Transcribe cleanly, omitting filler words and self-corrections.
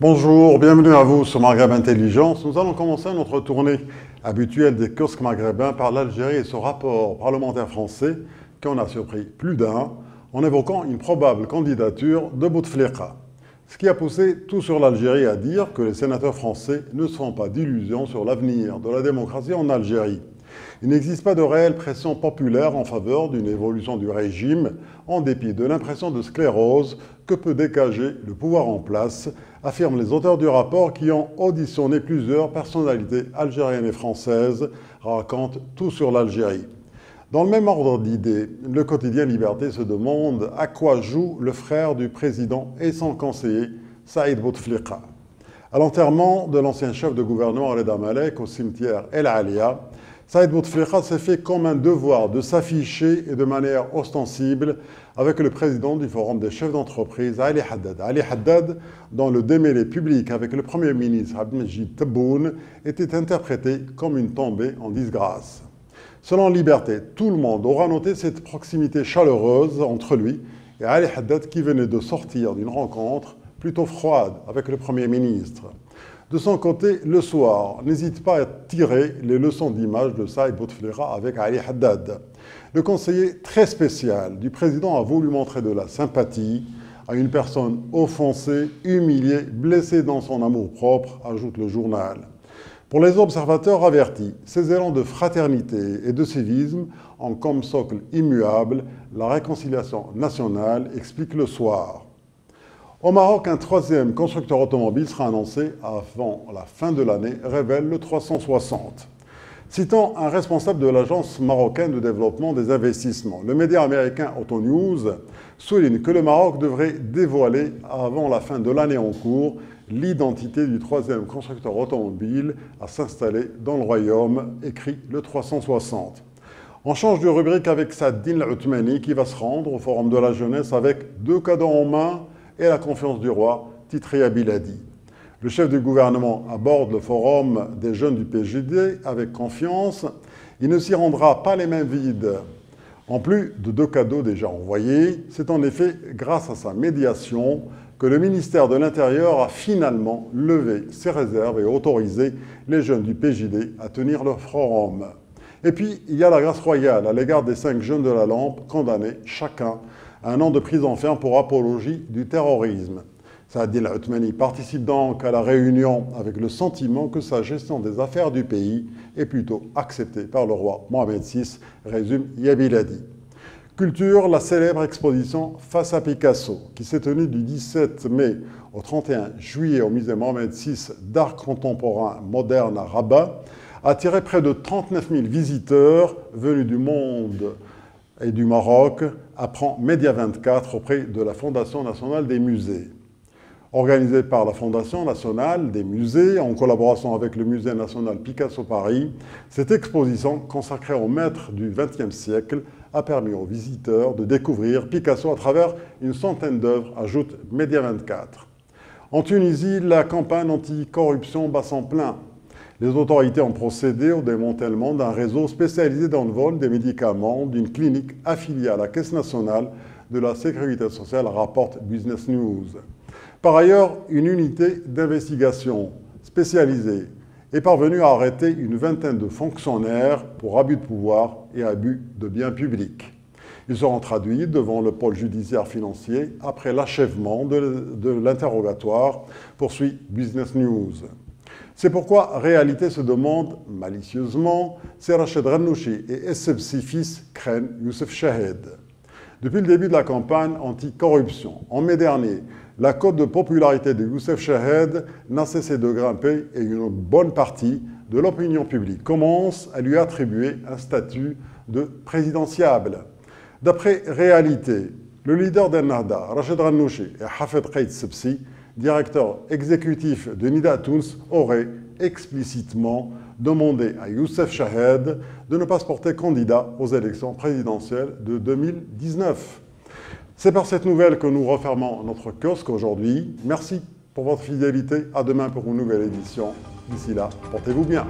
Bonjour, bienvenue à vous sur Maghreb Intelligence. Nous allons commencer notre tournée habituelle des kiosques maghrébins par l'Algérie et son rapport parlementaire français qui en a surpris plus d'un en évoquant une probable candidature de Bouteflika. Ce qui a poussé tout sur l'Algérie à dire que les sénateurs français ne sont pas d'illusions sur l'avenir de la démocratie en Algérie. Il n'existe pas de réelle pression populaire en faveur d'une évolution du régime, en dépit de l'impression de sclérose que peut dégager le pouvoir en place, affirment les auteurs du rapport qui ont auditionné plusieurs personnalités algériennes et françaises, racontent tout sur l'Algérie. Dans le même ordre d'idées, le quotidien Liberté se demande à quoi joue le frère du président et son conseiller, Saïd Bouteflika. À l'enterrement de l'ancien chef de gouvernement Reda Malek au cimetière El Alia, Saïd Bouteflika s'est fait comme un devoir de s'afficher et de manière ostensible avec le président du Forum des chefs d'entreprise, Ali Haddad. Ali Haddad, dont le démêlé public avec le Premier ministre Abdelmajid Tebboune était interprété comme une tombée en disgrâce. Selon Liberté, tout le monde aura noté cette proximité chaleureuse entre lui et Ali Haddad qui venait de sortir d'une rencontre plutôt froide avec le Premier ministre. De son côté, le soir, n'hésite pas à tirer les leçons d'image de Saïd Bouteflika avec Ali Haddad. Le conseiller très spécial du président a voulu montrer de la sympathie à une personne offensée, humiliée, blessée dans son amour-propre, ajoute le journal. Pour les observateurs avertis, ces élans de fraternité et de civisme ont comme socle immuable la réconciliation nationale, explique le soir. Au Maroc, un troisième constructeur automobile sera annoncé avant la fin de l'année, révèle le 360. Citant un responsable de l'Agence marocaine de développement des investissements, le média américain Autonews souligne que le Maroc devrait dévoiler avant la fin de l'année en cours l'identité du troisième constructeur automobile à s'installer dans le royaume, écrit le 360. On change de rubrique avec Saadine Othmani qui va se rendre au Forum de la jeunesse avec 2 cadeaux en main et la confiance du roi, titrait Biladi. Le chef du gouvernement aborde le forum des jeunes du PJD avec confiance. Il ne s'y rendra pas les mains vides. En plus de 2 cadeaux déjà envoyés, c'est en effet grâce à sa médiation que le ministère de l'Intérieur a finalement levé ses réserves et autorisé les jeunes du PJD à tenir le forum. Et puis, il y a la grâce royale à l'égard des 5 jeunes de la Lampe condamnés chacun à 1 an de prison ferme pour apologie du terrorisme. Saadine Othmani participe donc à la réunion avec le sentiment que sa gestion des affaires du pays est plutôt acceptée par le roi Mohamed VI, résume Yabiladi. Culture, la célèbre exposition Face à Picasso, qui s'est tenue du 17 mai au 31 juillet au musée Mohamed VI d'art contemporain moderne à Rabat, a attiré près de 39 000 visiteurs venus du monde et du Maroc, apprend Média 24 auprès de la Fondation nationale des musées. Organisée par la Fondation nationale des musées, en collaboration avec le Musée national Picasso Paris, cette exposition consacrée au maître du XXe siècle a permis aux visiteurs de découvrir Picasso à travers une centaine d'œuvres, ajoute Média 24. En Tunisie, la campagne anti-corruption bat son plein. Les autorités ont procédé au démantèlement d'un réseau spécialisé dans le vol des médicaments d'une clinique affiliée à la Caisse nationale de la Sécurité sociale, rapporte Business News. Par ailleurs, une unité d'investigation spécialisée est parvenue à arrêter une vingtaine de fonctionnaires pour abus de pouvoir et abus de biens publics. Ils seront traduits devant le pôle judiciaire financier après l'achèvement de l'interrogatoire, poursuit Business News. C'est pourquoi Réalité se demande malicieusement si Rachid Ghannouchi et Essebsi fils craignent Youssef Chahed. Depuis le début de la campagne anti-corruption, en mai dernier, la cote de popularité de Youssef Chahed n'a cessé de grimper et une bonne partie de l'opinion publique commence à lui attribuer un statut de présidentiable. D'après Réalité, le leader d'Ennahda, Rachid Ghannouchi et Hafed Qaid Essebsi, directeur exécutif de Nida Tounes, aurait explicitement demandé à Youssef Chahed de ne pas se porter candidat aux élections présidentielles de 2019. C'est par cette nouvelle que nous refermons notre kiosque aujourd'hui. Merci pour votre fidélité. À demain pour une nouvelle édition. D'ici là, portez-vous bien.